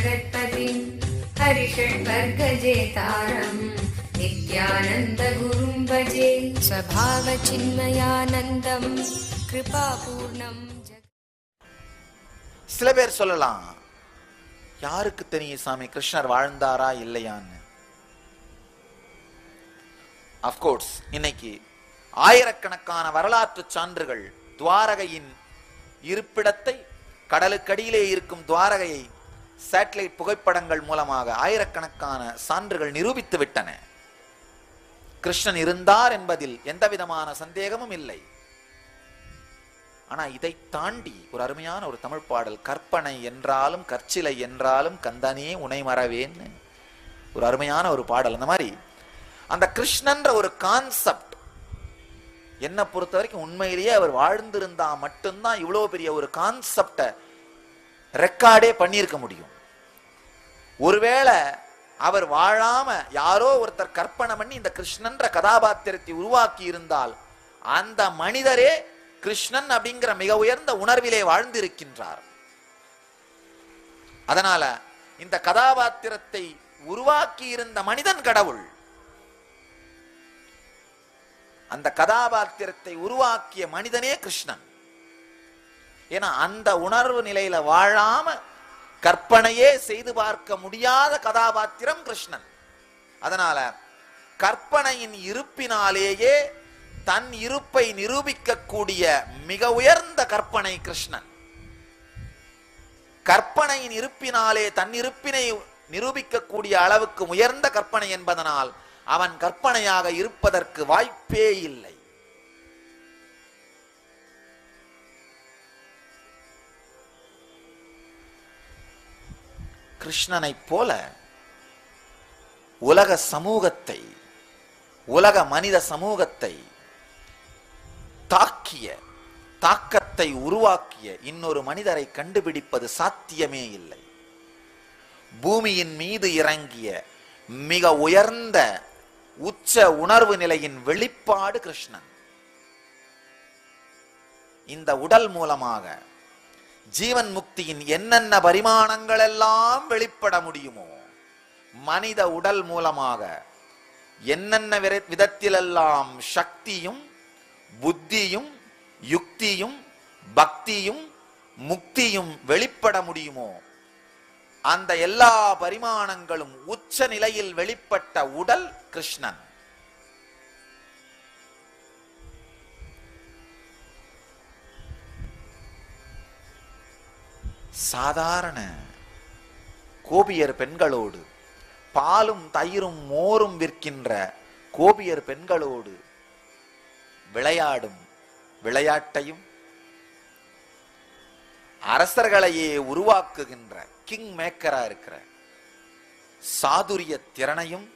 जगत्पतिं हरिषड्वर्गजेतारं नित्यानन्दगुरुं भजे स्वभावचिन्मयानन्दं कृपापूर्णं। சில பேர் சொல்லலாம், யாருக்கு தெரியும் சாமி கிருஷ்ணர் வாழ்ந்தாரா இல்லையான்னு. அப்கோர்ஸ் இன்னைக்கு ஆயிரக்கணக்கான வரலாற்று சான்றுகள் துவாரகையின் இருப்பிடத்தை, கடலுக்கடியிலே இருக்கும் துவாரகையை சேட்டலைட் புகைப்படங்கள் மூலமாக ஆயிரக்கணக்கான சான்றுகள் நிரூபித்து விட்டன. கிருஷ்ணன் இருந்தார் என்பதில் எந்த விதமான சந்தேகமும் இல்லை. ஆனா இதை தாண்டி ஒரு அருமையான ஒரு தமிழ் பாடல், கற்பனை என்றாலும் கற்சிலை என்றாலும் கந்தனே உனை மறவேன்னு ஒரு அருமையான ஒரு பாடல். அந்த மாதிரி அந்த கிருஷ்ணன்ற ஒரு கான்செப்ட் என்ன பொறுத்த வரைக்கும் உண்மையிலேயே அவர் வாழ்ந்திருந்தா மட்டும்தான் இவ்வளவு பெரிய ஒரு கான்செப்டை ரெக்கார்டே பண்ணியிருக்க முடியும். ஒருவேளை அவர் வாழாம யாரோ ஒருத்தர் கற்பனை பண்ணி இந்த கிருஷ்ணன்ற கதாபாத்திரத்தை உருவாக்கி இருந்தால் அந்த மனிதரே கிருஷ்ணன் அப்படிங்கிற மிக உயர்ந்த உணர்விலே வாழ்ந்திருக்கின்றார். அதனால இந்த கதாபாத்திரத்தை உருவாக்கி இருந்த மனிதன் கடவுள். அந்த கதாபாத்திரத்தை உருவாக்கிய மனிதனே கிருஷ்ணன். ஏன்னா அந்த உணர்வு நிலையில வாழாம கற்பனையே செய்து பார்க்க முடியாத கதாபாத்திரம் கிருஷ்ணன். அதனால கற்பனையின் இருப்பினாலேயே தன் இருப்பை நிரூபிக்கக்கூடிய மிக உயர்ந்த கற்பனை கிருஷ்ணன். கற்பனையின் இருப்பினாலே தன் இருப்பினை நிரூபிக்கக்கூடிய அளவுக்கு உயர்ந்த கற்பனை என்பதனால் அவன் கற்பனையாக இருப்பதற்கு வாய்ப்பே இல்லை. கிருஷ்ணனை போல உலக சமூகத்தை, உலக மனித சமூகத்தை தாக்கிய, தாக்கத்தை உருவாக்கிய இன்னொரு மனிதரை கண்டுபிடிப்பது சாத்தியமே இல்லை. பூமியின் மீது இறங்கிய மிக உயர்ந்த உச்ச உணர்வு நிலையின் வெளிப்பாடு கிருஷ்ணன். இந்த உடல் மூலமாக ஜீவன் முக்தியின் என்னென்ன பரிமாணங்கள் எல்லாம் வெளிப்பட முடியுமோ, மனித உடல் மூலமாக என்னென்ன விதத்திலெல்லாம் சக்தியும் புத்தியும் யுக்தியும் பக்தியும் முக்தியும் வெளிப்பட முடியுமோ அந்த எல்லா பரிமாணங்களும் உச்ச நிலையில் வெளிப்பட்ட உடல் கிருஷ்ணன். சாதாரண கோபியர் பெண்களோடு, பாலும் தயிரும் மோரும் விற்கின்ற கோபியர் பெண்களோடு விளையாடும் விளையாட்டையும், அரசர்களையே உருவாக்குகின்ற கிங் மேக்கரா இருக்கிற சாதுரிய திறனையும்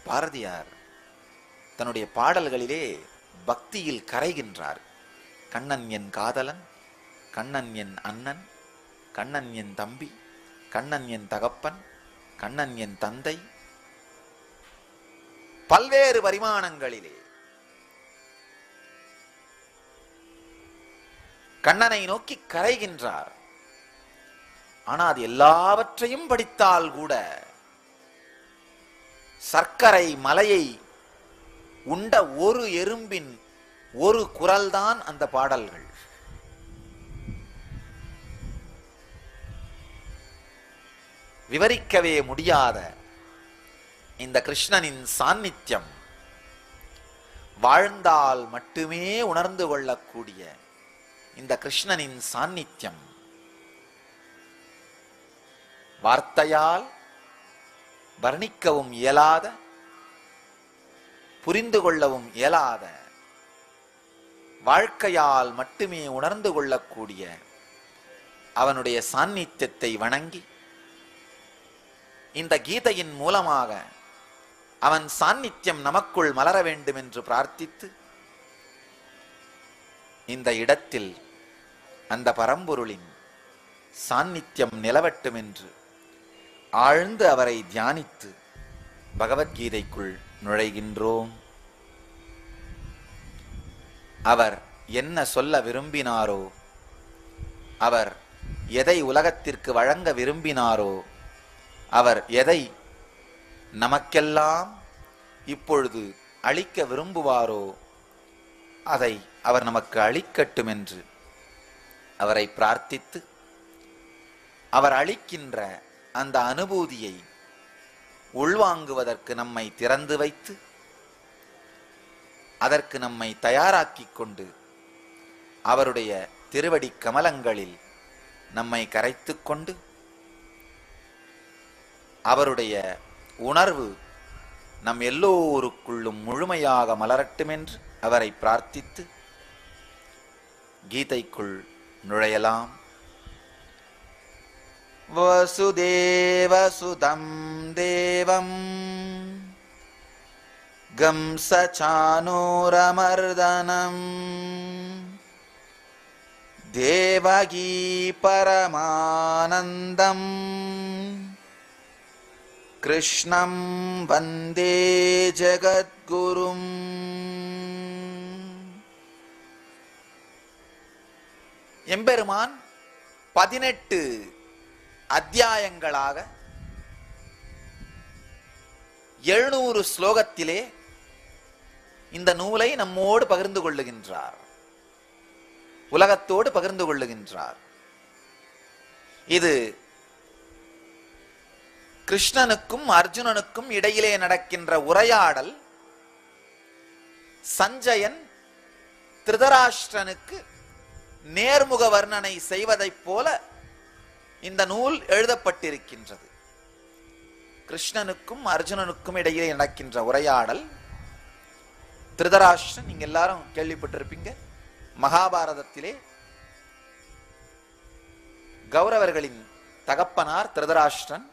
பாரதியார் தன்னுடைய பாடல்களிலே பக்தியில் கரைகின்றார். கண்ணன் என் காதலன், கண்ணன் என் அண்ணன், கண்ணன் என் தம்பி, கண்ணன் என் தகப்பன், கண்ணன் என் தந்தை, பல்வேறு பரிமாணங்களிலே கண்ணனை நோக்கி கரைகின்றார். ஆனால் அது எல்லாவற்றையும் படித்தால் கூட சர்க்கரை மலையை உண்ட ஒரு எறும்பின் ஒரு குரல்தான் அந்த பாடல்கள். விவரிக்கவே முடியாத இந்த கிருஷ்ணனின் சாநித்தியம், வாழ்ந்தால் மட்டுமே உணர்ந்து கொள்ளக்கூடிய இந்த கிருஷ்ணனின் சாநித்தியம், வார்த்தையால் வர்ணிக்கவும் இயலாத, புரிந்து கொள்ளவும் இயலாத, வாழ்க்கையால் மட்டுமே உணர்ந்து கொள்ளக்கூடிய அவனுடைய சாநித்தியத்தை வணங்கி இந்த கீதையின் மூலமாக அவன் சாநித்தியம் நமக்குள் மலர வேண்டும் என்று பிரார்த்தித்து இந்த இடத்தில் அந்த பரம்பொருளின் சாநித்தியம் நிலவட்டும் என்று ஆழ்ந்து அவரை தியானித்து பகவத்கீதைக்குள் நுழைகின்றோம். அவர் என்ன சொல்ல விரும்பினாரோ அவர் எதை உலகத்திற்கு வழங்க விரும்பினாரோ, அவர் எதை நமக்கெல்லாம் இப்பொழுது அளிக்க விரும்புவாரோ அதை அவர் நமக்கு அளிக்கட்டும் என்று அவரை பிரார்த்தித்து, அவர் அளிக்கின்ற அந்த அனுபூதியை உள்வாங்குவதற்கு நம்மை திறந்து வைத்து, அதற்கு நம்மை தயாராக்கிக் கொண்டு அவருடைய திருவடி கமலங்களில் நம்மை கரைத்துக் கொண்டு, அவருடைய உணர்வு நம் எல்லோருக்குள்ளும் முழுமையாக மலரட்டும் என்று அவரை பிரார்த்தித்து கீதைக்குள் நுழையலாம். வசுதேவசுதம் தேவம் கம்சசானூரமர்தனம் தேவகீ பரமானந்தம் கிருஷ்ணம் வந்தே ஜகத்குரும். எம்பெருமான் 18 அத்தியாயங்களாக 700 ஸ்லோகத்திலே இந்த நூலை நம்மோடு பகிர்ந்து கொள்ளுகின்றார், உலகத்தோடு பகிர்ந்து கொள்ளுகின்றார். இது கிருஷ்ணனுக்கும் அர்ஜுனனுக்கும் இடையிலே நடக்கின்ற உரையாடல். சஞ்சயன் திருதராஷ்டிரனுக்கு நேர்முக வர்ணனை செய்வதைப் போல இந்த நூல் எழுதப்பட்டிருக்கின்றது. கிருஷ்ணனுக்கும் அர்ஜுனனுக்கும் இடையிலே நடக்கின்ற உரையாடல். திருதராஷ்டிரன் நீங்க எல்லாரும் கேள்விப்பட்டிருப்பீங்க, மகாபாரதத்திலே கௌரவர்களின் தகப்பனார் திருதராஷ்டிரன்,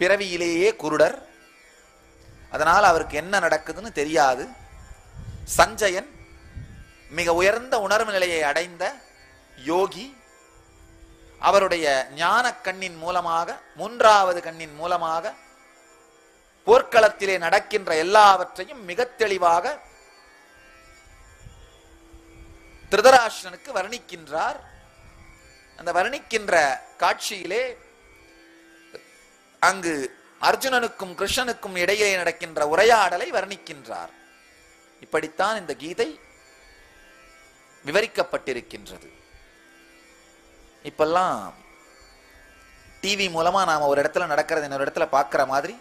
பிறவியிலேயே குருடர், அதனால் அவருக்கு என்ன நடக்குதுன்னு தெரியாது. சஞ்சயன் மிக உயர்ந்த உணர்வு நிலையை அடைந்த யோகி, அவருடைய ஞான கண்ணின் மூலமாக, 3வது கண்ணின் மூலமாக போர்க்களத்திலே நடக்கின்ற எல்லாவற்றையும் மிக தெளிவாக திருதராஷ்டிரனுக்கு வர்ணிக்கின்றார். அந்த வர்ணிக்கின்ற காட்சியிலே அங்கு அர்ஜுனனுக்கும் கிருஷ்ணனுக்கும் இடையே நடக்கின்ற உரையாடலை வர்ணிக்கின்றார். இப்படித்தான் இந்த கீதை விவரிக்கப்பட்டிருக்கின்றது. இப்பெல்லாம் டிவி மூலமா நாம ஒரு இடத்துல நடக்கிறது இன்னொரு இடத்துல பார்க்கிற மாதிரி,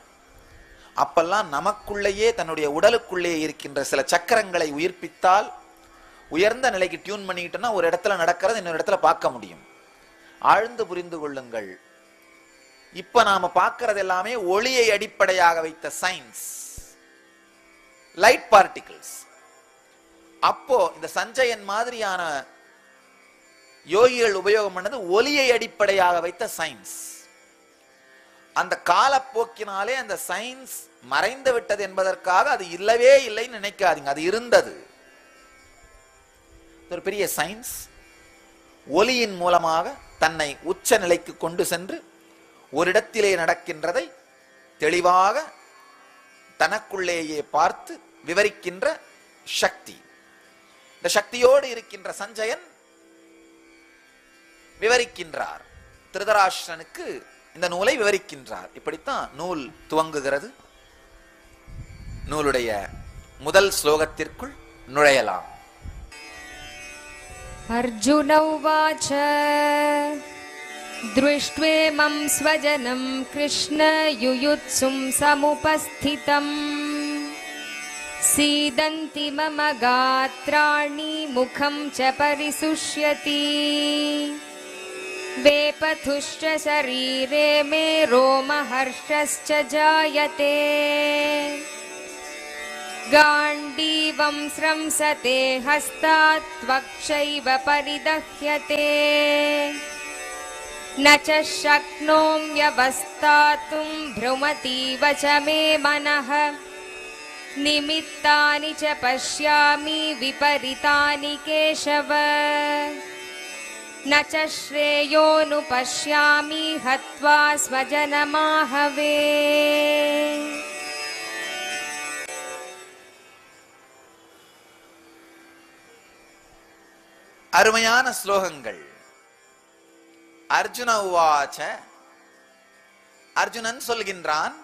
அப்பெல்லாம் நமக்குள்ளேயே தன்னுடைய உடலுக்குள்ளே இருக்கின்ற சில சக்கரங்களை உயிர்ப்பித்தால், உயர்ந்த நிலைக்கு டியூன் பண்ணிக்கிட்டோம்னா ஒரு இடத்துல நடக்கிறது இன்னொரு இடத்துல பார்க்க முடியும். ஆழ்ந்து புரிந்து கொள்ளுங்கள். இப்ப நாம பார்க்கிறது எல்லாமே ஒளியை அடிப்படையாக வைத்த சயின்ஸ், லைட் பார்ட்டிகிள்ஸ். அப்போ இந்த சஞ்சயன் மாதிரியான யோகிகள் உபயோகம் பண்ணது ஒலியை அடிப்படையாக வைத்த சயின்ஸ். அந்த காலப்போக்கினாலே அந்த சயின்ஸ் மறைந்து விட்டது என்பதற்காக அது இல்லவே இல்லைன்னு நினைக்காதீங்க, அது இருந்தது. ஒரு பெரிய சயின்ஸ் ஒலியின் மூலமாக தன்னை உச்ச நிலைக்கு கொண்டு சென்று ஒரு இடத்திலே நடக்கின்றதை தெளிவாக தனக்குள்ளேயே பார்த்து விவரிக்கின்ற சக்தி. இந்த சக்தியோடு இருக்கின்ற சஞ்சயன் விவரிக்கின்றார், திருதராஷ்டிரனுக்கு இந்த நூலை விவரிக்கின்றார். இப்படித்தான் நூல் துவங்குகிறது. நூலுடைய முதல் ஸ்லோகத்திற்குள் நுழையலாம். अर्जुन उवाच दृष्ट्वेमं स्वजनं कृष्ण युयुत्सुं समुपस्थितम् सीदन्ति मम गात्राणि मुखं च परिशुष्यति वेपथुश्च शरीरे मे रोमहर्षश्च जायते गाण्डीवं स्रंसते हस्तात् त्वक्षैव परिदह्यते न च शक्नोम्यवस्थातुं भ्रुमतीव च मे मनः निमित्तानि च पश्यामि विपरीतानि केशव न च श्रेयोनुपश्यामि हत्वा स्वजनमाहवे. அருமையான ஸ்லோகங்கள். அர்ஜுன உவாச்ச, அர்ஜுனன் சொல்கின்றான்.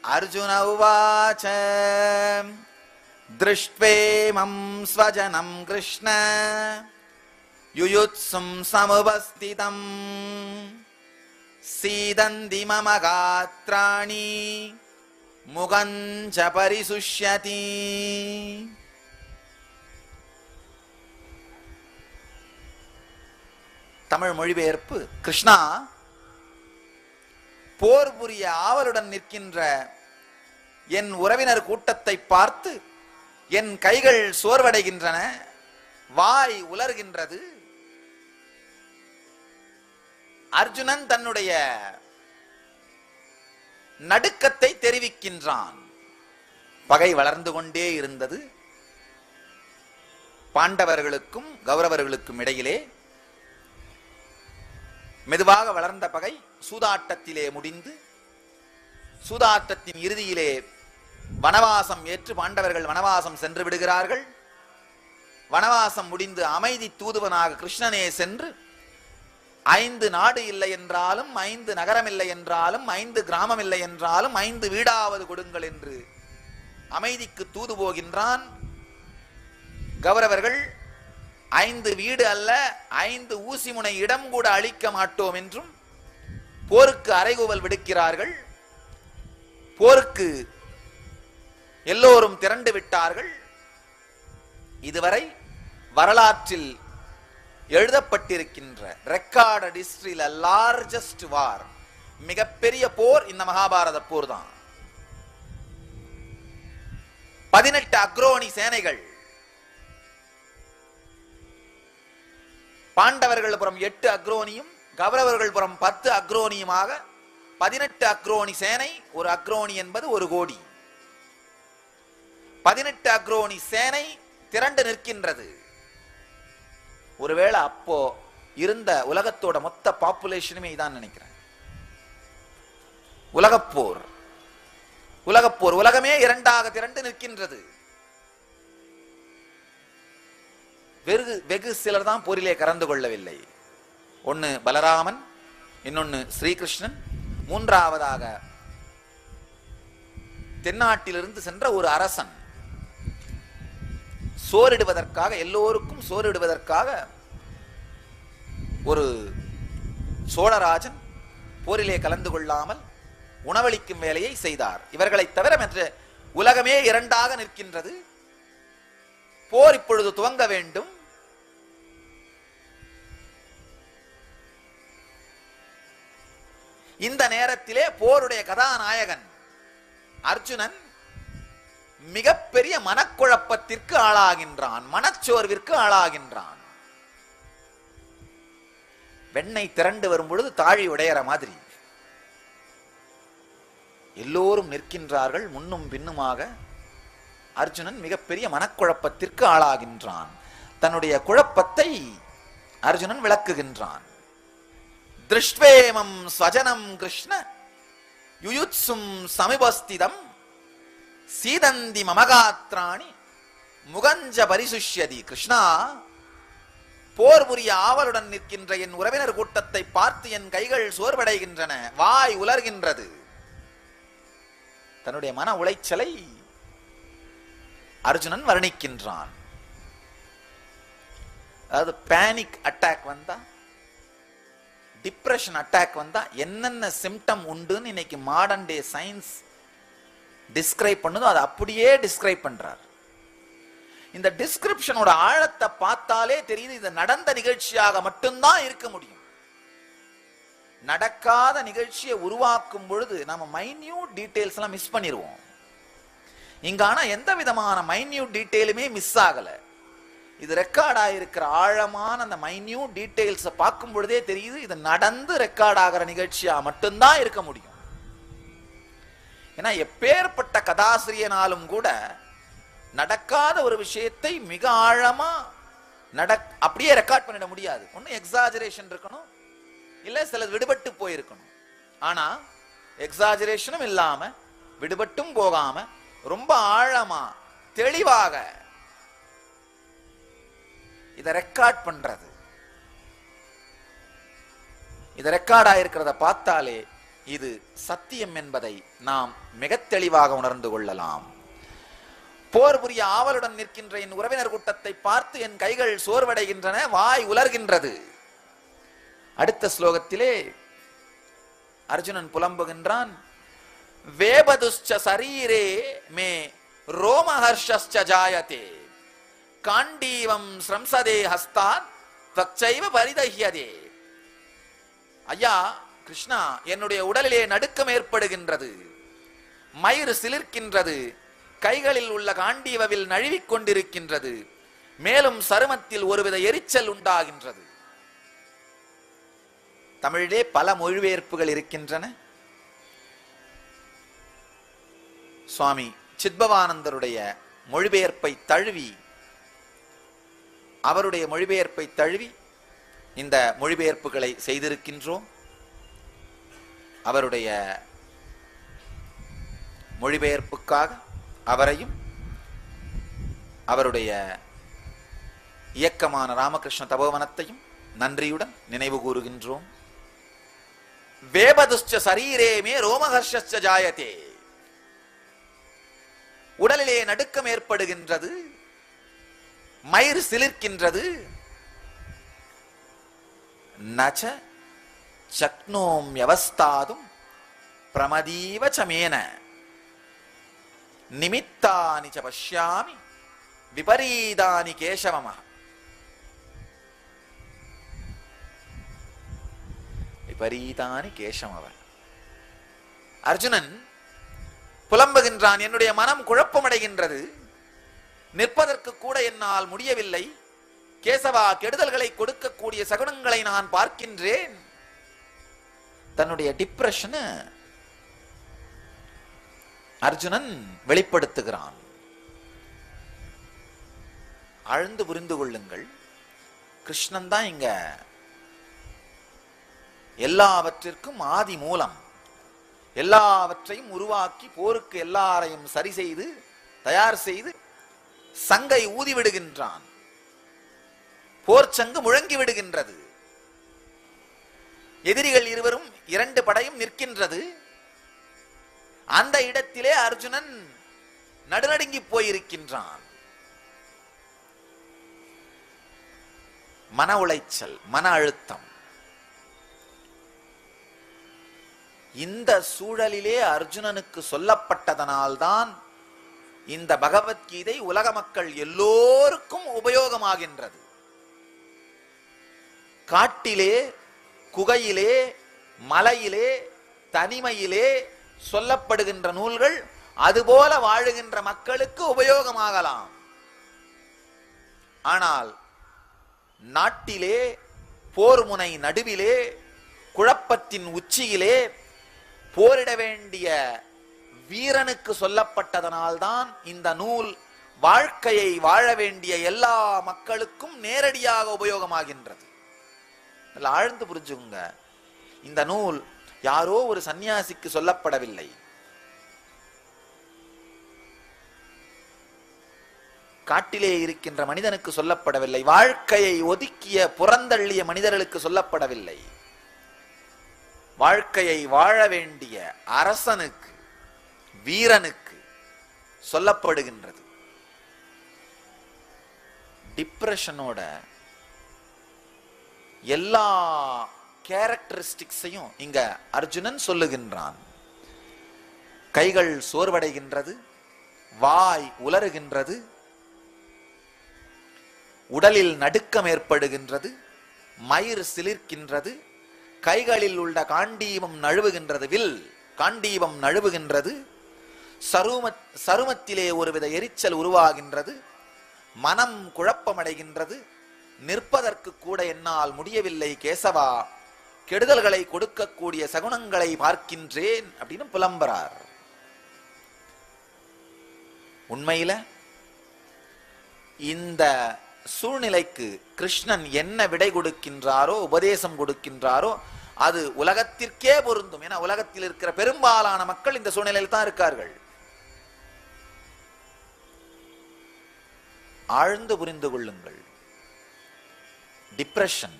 அர்ஜுன உவாச்ச திருஷ்ட்வேமம் ஸ்வஜனம் கிருஷ்ண யுயுத்சும் சமுபஸ்திதம் சீதந்தி மம காத்ராணி முகஞ்ச பரிசுஷ்யதி. தமிழ் மொழிபெயர்ப்பு. கிருஷ்ணா, போர் புரிய ஆவலுடன் நிற்கின்ற என் உறவினர் கூட்டத்தை பார்த்து என் கைகள் சோர்வடைகின்றன, வாய் உலர்கின்றது. அர்ஜுனன் தன்னுடைய நடுக்கத்தை தெரிவிக்கின்றான். பகை வளர்ந்து கொண்டே இருந்தது. பாண்டவர்களுக்கும் கௌரவர்களுக்கும் இடையிலே மெதுவாக வளர்ந்த பகை சூதாட்டத்திலே முடிந்து, சூதாட்டத்தின் இறுதியிலே வனவாசம் ஏற்று பாண்டவர்கள் வனவாசம் சென்று விடுகிறார்கள். வனவாசம் முடிந்து அமைதி தூதுவனாக கிருஷ்ணனே சென்று 5 நாடு இல்லை என்றாலும், 5 நகரம் இல்லை என்றாலும், 5 கிராமம் இல்லை என்றாலும் 5 வீடாவது கொடுங்கள் என்று அமைதிக்கு தூது போகின்றான். கௌரவர்கள் 5 வீடு அல்ல 5 ஊசி முனை இடம் கூட அளிக்க மாட்டோம் என்றும் போருக்கு அறைகூவல் விடுக்கிறார்கள். போருக்கு எல்லோரும் திரண்டு விட்டார்கள். இதுவரை வரலாற்றில் எழுதப்பட்டிருக்கின்ற ரெக்கார்டட் ஹிஸ்டரியில லார்ஜஸ்ட் வார், மிகப்பெரிய போர் இந்த மகாபாரத போர் தான். 18 அக்ரோனி சேனைகள், பாண்டவர்கள் புறம் 8 அக்ரோனியும் கௌரவர்கள் புறம் 10 அக்ரோனியுமாக 18 அக்ரோனி சேனை. ஒரு அக்ரோனி என்பது 1 கோடி. 18 அக்ரோனி சேனை திரண்டு நிற்கின்றது. ஒருவேளை அப்போ இருந்த உலகத்தோட மொத்த பாப்புலேஷனுமே இதான் நினைக்கிறேன். உலகப்போர், உலகப்போர், உலகமே 2ஆக திரண்டு நிற்கின்றது. வெகு சிலர் தான் போரிலே கலந்து கொள்ளவில்லை. ஒன்னு பலராமன், இன்னொன்னு ஸ்ரீகிருஷ்ணன், மூன்றாவதாக தென்னாட்டிலிருந்து சென்ற ஒரு அரசன். சோறிடுவதற்காக, எல்லோருக்கும் சோறிடுவதற்காக ஒரு சோழராஜன் போரிலே கலந்து கொள்ளாமல் உணவளிக்கும் வேலையை செய்தார். இவர்களை தவிர மற்ற உலகமே 2ஆக நிற்கின்றது. போர் இப்பொழுது துவங்க வேண்டும். இந்த நேரத்திலே போருடைய கதாநாயகன் அர்ஜுனன் மிகப்பெரிய மனக்குழப்பத்திற்கு ஆளாகின்றான், மனச்சோர்விற்கு ஆளாகின்றான். வெண்ணெய் திரண்டு வரும் பொழுது தாழி உடையற மாதிரி எல்லோரும் நிற்கின்றார்கள் முன்னும் பின்னுமாக. அர்ஜுனன் மிகப்பெரிய மனக்குழப்பத்திற்கு ஆளாகின்றான். தன்னுடைய குழப்பத்தை அர்ஜுனன் விளக்குகின்றான். திருஷ்ட்வேமம் ஸ்வஜனம் கிருஷ்ண யுயுத்சும் சமிபஸ்திதம் சீதந்தி மமகாத்ராணி முகஞ்ச பரிசுஷ்யதி. கிருஷ்ணா, போர் புரிய ஆவலுடன் நிற்கின்ற என் உறவினர் கூட்டத்தை பார்த்து என் கைகள் சோர்வடைகின்றன, வாய் உலர்கின்றது. தன்னுடைய மன உளைச்சலை அர்ஜுனன் வர்ணிக்கின்றான். அதாவது பேனிக் அட்டாக் வந்தா, டிப்ரெஷன் அட்டாக் வந்தா என்னென்ன சிம்டம் உண்டுன்னு இன்னைக்கு மாடர்ன் டே சயின்ஸ் டிஸ்கிரைப் பண்ணுதோ அதை அப்படியே டிஸ்கிரைப் பண்றார். இந்த டிஸ்கிரிப்ஷனோட ஆழத்தை பார்த்தாலே தெரியுது, இது நடந்த நிகழ்ச்சியாக மட்டும்தான் இருக்க முடியும். நடக்காத நிகழ்ச்சியை உருவாக்கும் பொழுது நம்ம மைன்யூட் டீடைல்ஸ் எல்லாம் மிஸ் பண்ணிடுவோம். இங்க ஆனா எந்த விதமான மைன்யூட் டீடைலுமே மிஸ் ஆகல. இது ரெக்கார்ட் ஆகிருக்கிற ஆழமான அந்த மைன்யூட் டீடைல்ஸை பார்க்கும் பொழுதே தெரியுது, இது நடந்து ரெக்கார்ட் ஆகிற நிகழ்ச்சியா மட்டும்தான் இருக்க முடியும். ஏன்னா எப்பேற்பட்ட கதாசிரியனாலும் கூட நடக்காத ஒரு விஷயத்தை மிக ஆழமா அப்படியே ரெக்கார்ட் பண்ணிட முடியாது. ஒண்ணு எக்ஸாஜரேஷன் இருக்கணும், இல்ல சில விடுபட்டு போயிருக்கணும். ஆனா எக்ஸாஜரேஷனும் இல்லாம விடுபட்டும் போகாம ரொம்ப ஆழமா தெளிவாக இதை ரெக்கார்ட் பண்றது. இது ரெக்கார்ட் ஆயிருக்கிறத பார்த்தாலே இது சத்தியம் என்பதை நாம் மிக தெளிவாக உணர்ந்து கொள்ளலாம். போர் புரிய ஆவலுடன் நிற்கின்ற என் உறவினர் கூட்டத்தை பார்த்து என் கைகள் சோர்வடைகின்றன, வாய் உலர்கின்றது. அடுத்த ஸ்லோகத்திலே அர்ஜுனன் புலம்புகின்றான். வேபதுஷ்ச சரீரே மே ரோமஹர்ஷஸ்ச ஜாயதே காண்டீவம் ஸ்ரம்சதே ஹஸ்தாத் தச்சைவ பரிதஹ்யதே. ஐயா கிருஷ்ணா, என்னுடைய உடலிலே நடுக்கம் ஏற்படுகின்றது, மயிர் சிலிர்க்கின்றது, கைகளில் உள்ள காண்டீவவில் நழுவிக் கொண்டிருக்கின்றது, மேலும் சருமத்தில் ஒருவித எரிச்சல் உண்டாகின்றது. தமிழிலே பல மொழிபெயர்ப்புகள் இருக்கின்றன. சுவாமி சித்பவானந்தருடைய மொழிபெயர்ப்பை தழுவி, அவருடைய மொழிபெயர்ப்பை தழுவி இந்த மொழிபெயர்ப்புகளை செய்திருக்கின்றோம். அவருடைய மொழிபெயர்ப்புக்காக அவரையும் அவருடைய இயக்கமான ராமகிருஷ்ண தபோவனத்தையும் நன்றியுடன் நினைவு கூறுகின்றோம். வேபதுஷ்ச சரீரேமே ரோமஹர்ஷஸ்ச ஜாயதே. உடலிலே நடுக்கம் ஏற்படுகின்றது, மயிர் சிலிர்க்கின்றது. நச சக்னோம் யவஸ்தாதும் பிரமதீவ சமேன நிமித்தானி ச பஷ்யாமி விபரீதானி கேசவம. விபரீதானி கேசவம. அர்ஜுனன் புலம்புகின்றான், என்னுடைய மனம் குழப்பமடைகின்றது, நிற்பதற்கு கூட என்னால் முடியவில்லை. கேசவா, கெடுதல்களை கொடுக்கக்கூடிய சகுனங்களை நான் பார்க்கின்றேன். தன்னுடைய டிப்ரெஷன் அர்ஜுனன் வெளிப்படுத்துகிறான். ஆழ்ந்து புரிந்து கொள்ளுங்கள், கிருஷ்ணன் தான் இங்க எல்லாவற்றிற்கும் ஆதி மூலம். எல்லாவற்றையும் உருவாக்கி போருக்கு எல்லாரையும் சரி செய்து தயார் செய்து சங்கை ஊதி விடுகின்றான். போர் சங்கு முழங்கி விடுகின்றது. எதிரிகள் இருவரும் இரண்டு படையும் நிற்கின்றது. அந்த இடத்திலே அர்ஜுனன் நடுநடுங்கி போயிருக்கின்றான். மன உளைச்சல், மன அழுத்தம். இந்த சூழலிலே அர்ஜுனனுக்கு சொல்லப்பட்டதனால்தான் இந்த பகவத்கீதை உலக மக்கள் எல்லோருக்கும் உபயோகமாகின்றது. காட்டிலே, குகையிலே, மலையிலே, தனிமையிலே சொல்லப்படுகின்ற நூல்கள் அதுபோல வாழுகின்ற மக்களுக்கு உபயோகமாகலாம். ஆனால் நாட்டிலே, போர் முனை நடுவிலே, குழப்பத்தின் உச்சியிலே போரிட வேண்டிய வீரனுக்கு சொல்லப்பட்டதனால்தான் இந்த நூல் வாழ்க்கையை வாழ வேண்டிய எல்லா மக்களுக்கும் நேரடியாக உபயோகமாகின்றது. ஆழ்ந்து புரிஞ்சுங்க, இந்த நூல் யாரோ ஒரு சன்னியாசிக்கு சொல்லப்படவில்லை. காட்டிலே இருக்கின்ற மனிதனுக்கு சொல்லப்படவில்லை. வாழ்க்கையை ஒதுக்கிய புறந்தள்ளிய மனிதர்களுக்கு சொல்லப்படவில்லை. வாழ்க்கையை வாழ வேண்டிய அரசனுக்கு, வீரனுக்கு சொல்லப்படுகின்றது. டிப்ரெஷனோட எல்லா கேரக்டரிஸ்டிக்ஸையும் இங்க அர்ஜுனன் சொல்லுகின்றான். கைகள் சோர்வடைகின்றது, வாய் உலறுகின்றது, உடலில் நடுக்கம் ஏற்படுகின்றது, மயிர் சிலிர்க்கின்றது, கைகளில் உள்ள காண்டீபம் நழுவுகின்றது, வில் காண்டீபம் நழுவுகின்றது, சருமத்திலே ஒருவித எரிச்சல் உருவாகின்றது, மனம் குழப்பமடைகின்றது, நிற்பதற்கு கூட என்னால் முடியவில்லை கேசவா, கெடுதல்களை கொடுக்கக்கூடிய சகுனங்களை பார்க்கின்றேன் அப்படின்னு புலம்புறார். உண்மையில இந்த சூழ்நிலைக்கு கிருஷ்ணன் என்ன விடை கொடுக்கின்றாரோ, உபதேசம் கொடுக்கின்றாரோ, அது உலகத்திற்கே பொருந்தும். ஏன்னா உலகத்தில் இருக்கிற பெரும்பாலான மக்கள் இந்த சூழ்நிலையில் தான் இருக்கார்கள். ஆழ்ந்து புரிந்து கொள்ளுங்கள். டிப்ரெஷன்,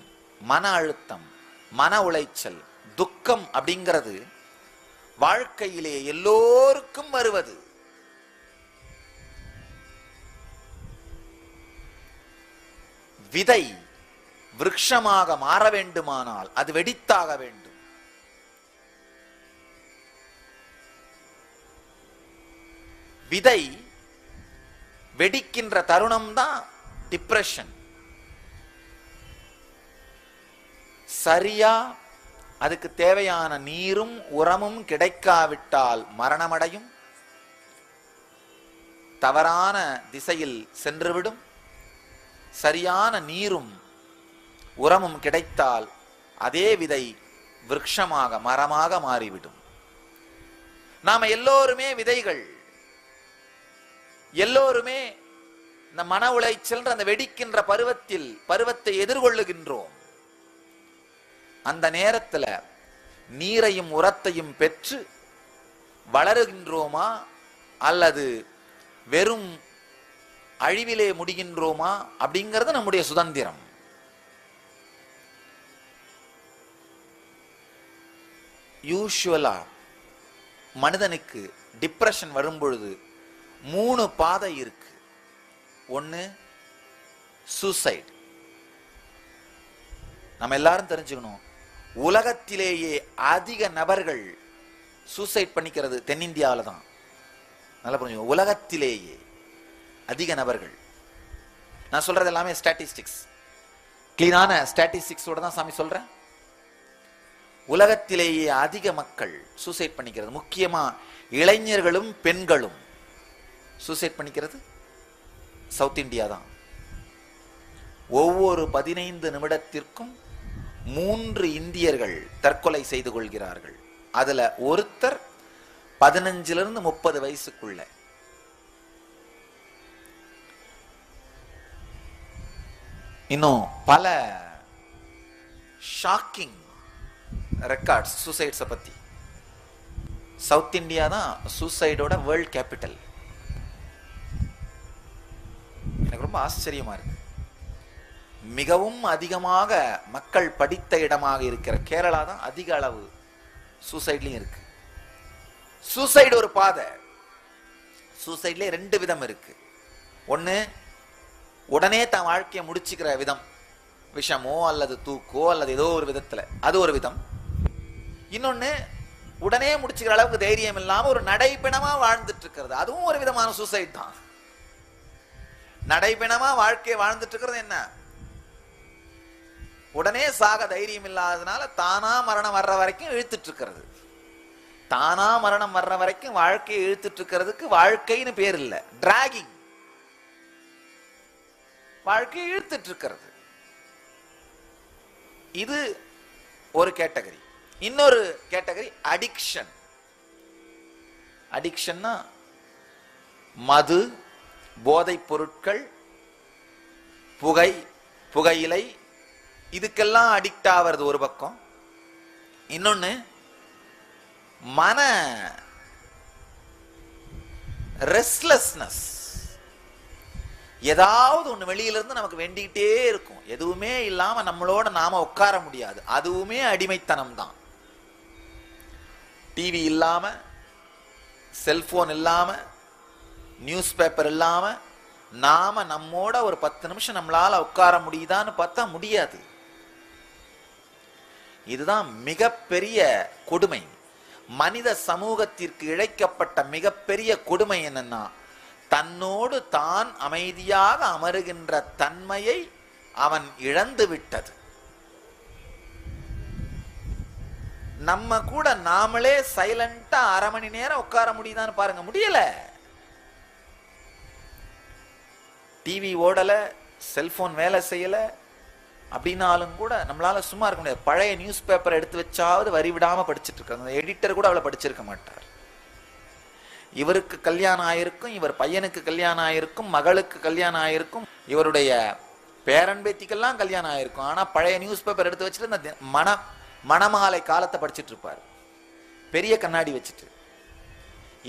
மன அழுத்தம், மன உளைச்சல், துக்கம் அப்படிங்கிறது வாழ்க்கையிலே எல்லோருக்கும் வருவது. விதை விருட்சமாக மாற வேண்டுமானால் அது வெடித்தாக வேண்டும். விதை வெடிக்கின்ற தருணம் தான் டிப்ரெஷன். சரியா அதுக்கு தேவையான நீரும் உரமும் கிடைக்காவிட்டால் மரணமடையும், தவறான திசையில் சென்றுவிடும். சரியான நீரும் உரமும் கிடைத்தால் அதே விதை விருட்சமாக மரமாக மாறிவிடும். நாம எல்லோருமே விதைகள், எல்லோருமே இந்த மன உளைச்சல் அந்த வெடிக்கின்ற பருவத்தை எதிர்கொள்ளுகின்றோம். அந்த நேரத்தில் நீரையும் உரத்தையும் பெற்று வளருகின்றோமா அல்லது வெறும் அழிவிலே முடிகின்றோமா அப்படிங்கிறது நம்முடைய சுதந்திரம். யூசுவலா மனிதனுக்கு டிப்ரெஷன் வரும்பொழுது 3 பாதை இருக்கு. ஒன்னு சூசைட். நம்ம எல்லாரும் தெரிஞ்சுக்கணும், உலகத்திலேயே அதிக நபர்கள் சூசைட் பண்ணிக்கிறது தென்னிந்தியாவில் தான். நல்லா புரிஞ்சுக்கணும், உலகத்திலேயே அதிக நபர்கள். நான் சொல்றது எல்லாமே ஸ்டாட்டிஸ்டிக்ஸ், கிளீனான ஸ்டாட்டிஸ்டிக்ஸோட தான் சாமி சொல்றேன். உலகத்திலேயே அதிக மக்கள் சூசைட் பண்ணிக்கிறது, முக்கியமா இளைஞர்களும் பெண்களும் சூசைட் பண்ணிக்கிறது சவுத் இந்தியா தான். ஒவ்வொரு 15 நிமிடத்திற்கும் 3 இந்தியர்கள் தற்கொலை செய்து கொள்கிறார்கள். அதுல ஒருத்தர் 15 to 30 வயசுக்குள்ள. இன்னும் பல ஷாக்கிங் ரெக்கார்ட்ஸ் சூசைட்ஸை பத்தி. சவுத் இந்தியா தான் சூசைடோட வேர்ல்ட் கேபிட்டல். எனக்கு ரொம்ப ஆச்சரியமா இருக்கு. மிகவும் அதிகமாக மக்கள் படித்த இடமாக இருக்கிற கேரளா தான் அதிக அளவு சூசைட்லயும் இருக்கு. சூசைடு ஒரு பாதை. சூசைட்ல 2 விதம் இருக்கு. ஒன்னு, உடனே தன் வாழ்க்கையை முடிச்சுக்கிற விதம், விஷமோ அல்லது தூக்கோ அல்லது ஏதோ ஒரு விதத்துல, அது ஒரு விதம். இன்னொன்னு, உடனே முடிச்சுக்கிற அளவுக்கு தைரியம் இல்லாம ஒரு நடைபெணமா வாழ்ந்துட்டு இருக்கிறது, அதுவும் ஒரு விதமான சூசைட் தான். நடைபெணமா வாழ்க்கையை வாழ்ந்துட்டு இருக்கிறது என்ன, உடனே சாக தைரியம் இல்லாததுனால தானா மரணம் வர்ற வரைக்கும் இழுத்துட்டு இருக்கிறது. தானா மரணம் வர்ற வரைக்கும் வாழ்க்கையை இழுத்துட்டு இருக்கிறதுக்கு வாழ்க்கைன்னு பேர் இல்லை, டிராகிங். வாழ்க்கையை இழுத்துட்டு இருக்கிறது, இது ஒரு கேட்டகரி. இன்னொரு கேட்டகரி அடிக்ஷன். அடிக்ஷன்னா மது, போதைப் பொருட்கள், புகையிலை, இதுக்கெல்லாம் அடிக்ட் ஆகிறது ஒரு பக்கம். இன்னொன்னு மன ரெஸ்ட்லெஸ்னஸ். ஏதாவது ஒண்ணு வெளியிலிருந்து நமக்கு வேண்டிக்கிட்டே இருக்கும், எதுவுமே இல்லாம நம்மளோட நாம உட்கார முடியாது, அதுவுமே அடிமைத்தனம் தான். டிவி இல்லாம, செல்போன் இல்லாம, நியூஸ் பேப்பர் இல்லாம நாம நம்மோட ஒரு 10 நிமிஷம் நம்மளால உட்கார முடியுதான்னு பார்த்தா முடியாது. இதுதான் மிகப்பெரிய கொடுமை. மனித சமூகத்திற்கு இழைக்கப்பட்ட மிகப்பெரிய கொடுமை என்னன்னா, தன்னோடு தான் அமைதியாக அமருகின்ற தன்மையை அவன் இழந்து விட்டது. நம்ம கூட நாமளே சைலண்டா 1/2 மணி நேரம் உட்கார முடியுதான்னு பாருங்க, முடியல. டிவி ஓடல, செல்போன் வேலை செய்யல அப்படின்னாலும் கூட நம்மளால சும்மா இருக்க முடியாது. பழைய நியூஸ் பேப்பர் எடுத்து வச்சாவது வரி விடாம படிச்சுட்டு இருக்காங்க. எடிட்டர் கூட அவளை படிச்சிருக்க மாட்டார். இவருக்கு கல்யாணம் ஆயிருக்கும், இவர் பையனுக்கு கல்யாணம் ஆயிருக்கும், மகளுக்கு கல்யாணம் ஆயிருக்கும், இவருடைய பேரன் பேத்திக்கெல்லாம் கல்யாணம் ஆயிருக்கும். ஆனா பழைய நியூஸ் பேப்பர் எடுத்து வச்சுட்டு இந்த மணமாலை காலத்தை படிச்சுட்டு இருப்பார், பெரிய கண்ணாடி வச்சுட்டு.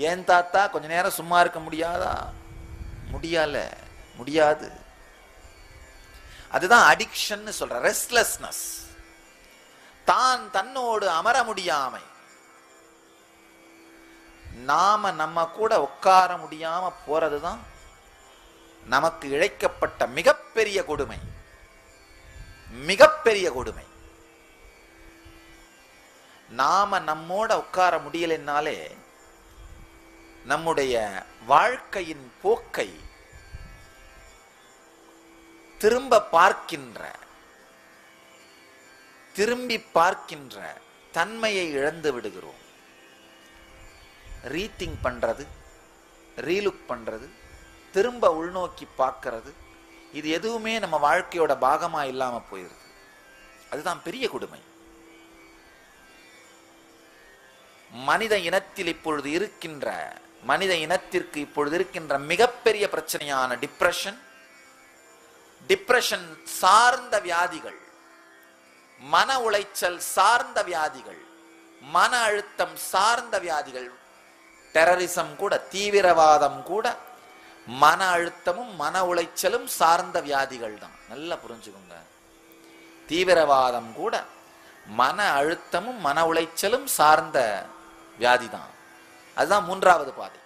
ஏன் தாத்தா கொஞ்ச நேரம் சும்மா இருக்க முடியாதா? முடியாது. அதுதான் அடிக்ஷன் சொல்ற. ரெஸ்ட்லெஸ்னஸ், தான் தன்னோடு அமர முடியாமை, நாம நம்ம கூட உட்கார முடியாம போறதுதான் நமக்கு இழைக்கப்பட்ட மிகப்பெரிய கொடுமை. மிகப்பெரிய கொடுமை. நாம நம்மோட உட்கார முடியலைன்னாலே நம்முடைய வாழ்க்கையின் போக்கை திரும்பி பார்க்கின்ற தன்மையை இழந்து விடுகிறோம். ரீதிங்க் பண்றது, ரீலுக் பண்றது, திரும்ப உள்நோக்கி பார்க்கிறது, இது எதுவுமே நம்ம வாழ்க்கையோட பாகமா இல்லாம போயிருது. அதுதான் பெரிய கொடுமை. மனித இனத்தில் இப்பொழுது இருக்கின்ற, மனித இனத்திற்கு இப்பொழுது இருக்கின்ற மிகப்பெரிய பிரச்சனையான டிப்ரெஷன், டிப்ரெஷன் சார்ந்த வியாதிகள், மன உளைச்சல் சார்ந்த வியாதிகள், மன அழுத்தம் சார்ந்த வியாதிகள், டெரரிசம் கூட, தீவிரவாதம் கூட மன அழுத்தமும் மன உளைச்சலும் சார்ந்த வியாதிகள் தான். நல்லா புரிஞ்சுக்கோங்க. தீவிரவாதம் கூட மன அழுத்தமும் மன உளைச்சலும் சார்ந்த வியாதி தான். அதுதான் மூன்றாவது பாதை.